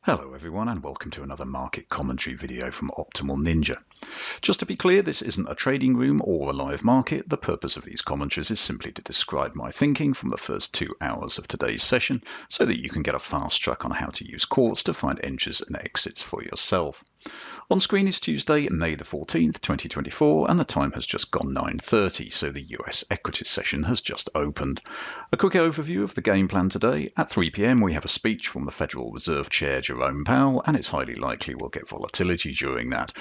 Hello everyone and welcome to another market commentary video from Optimal Ninja. Just to be clear, this isn't a trading room or a live market. The purpose of these commentaries is simply to describe my thinking from the first 2 hours of today's session so that you can get a fast track on how to use Quartz to find entries and exits for yourself. On screen is Tuesday, May the 14th, 2024, and the time has just gone 9:30, so the US equity session has just opened. A quick overview of the game plan today. At 3 p.m. we have a speech from the Federal Reserve Chair Jerome Powell, and it's highly likely we'll get volatility during that.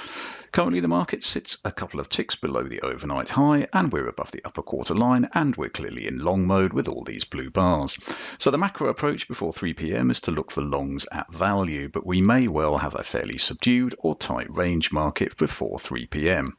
Currently the market sits a couple of ticks below the overnight high, and we're above the upper quarter line, and we're clearly in long mode with all these blue bars. So the macro approach before 3 p.m. is to look for longs at value, but we may well have a fairly subdued or tight range market before 3 p.m.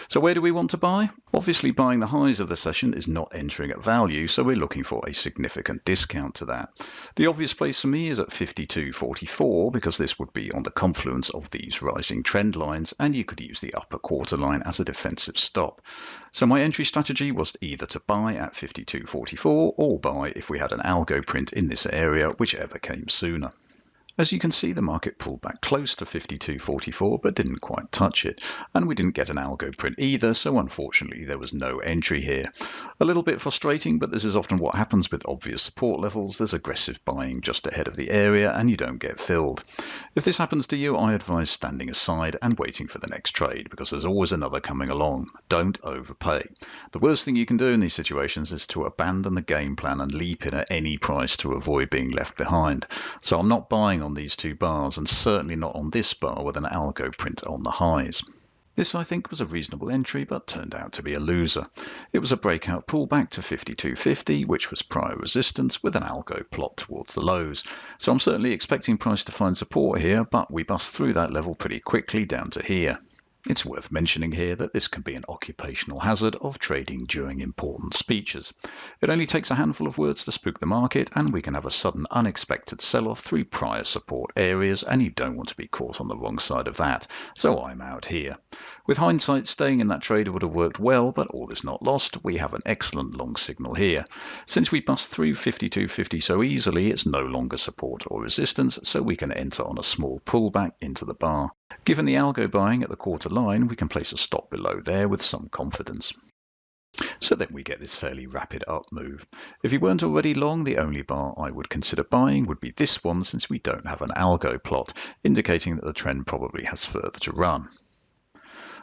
So where do we want to buy? Obviously buying the highs of the session is not entering at value, so we're looking for a significant discount to that. The obvious place for me is at 52.44 because this would be on the confluence of these rising trend lines, and you could use the upper quarter line as a defensive stop. So my entry strategy was either to buy at 52.44 or buy if we had an algo print in this area, whichever came sooner. As you can see, the market pulled back close to 52.44 but didn't quite touch it, and we didn't get an algo print either, so unfortunately there was no entry here. A little bit frustrating, but this is often what happens with obvious support levels. There's aggressive buying just ahead of the area and you don't get filled. If this happens to you, I advise standing aside and waiting for the next trade because there's always another coming along. Don't overpay. The worst thing you can do in these situations is to abandon the game plan and leap in at any price to avoid being left behind. So I'm not buying on these two bars, and certainly not on this bar with an algo print on the highs. This, I think, was a reasonable entry, but turned out to be a loser. It was a breakout pullback to 52.50, which was prior resistance with an algo plot towards the lows. So I'm certainly expecting price to find support here, but we bust through that level pretty quickly down to here. It's worth mentioning here that this can be an occupational hazard of trading during important speeches. It only takes a handful of words to spook the market, and we can have a sudden unexpected sell-off through prior support areas, and you don't want to be caught on the wrong side of that. So I'm out here. With hindsight, staying in that trade would have worked well, but all is not lost. We have an excellent long signal here. Since we bust through 52.50 so easily, it's no longer support or resistance, so we can enter on a small pullback into the bar. Given the algo buying at the quarter line, we can place a stop below there with some confidence. So then we get this fairly rapid up move. If you weren't already long, the only bar I would consider buying would be this one, since we don't have an algo plot, indicating that the trend probably has further to run.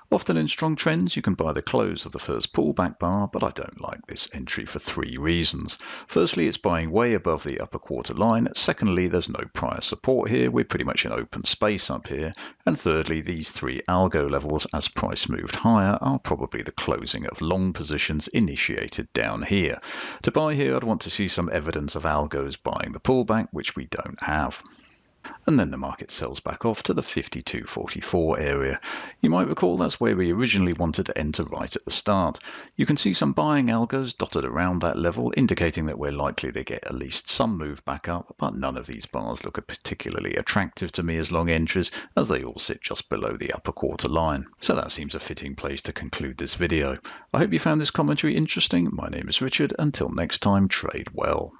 Often in strong trends, you can buy the close of the first pullback bar, but I don't like this entry for 3 reasons. Firstly, it's buying way above the upper quarter line. Secondly, there's no prior support here. We're pretty much in open space up here. And thirdly, these 3 algo levels as price moved higher are probably the closing of long positions initiated down here. To buy here, I'd want to see some evidence of algos buying the pullback, which we don't have. And then the market sells back off to the 52.44 area. You might recall that's where we originally wanted to enter right at the start. You can see some buying algos dotted around that level, indicating that we're likely to get at least some move back up, but none of these bars look particularly attractive to me as long entries, as they all sit just below the upper quarter line. So that seems a fitting place to conclude this video. I hope you found this commentary interesting. My name is Richard. Until next time, trade well.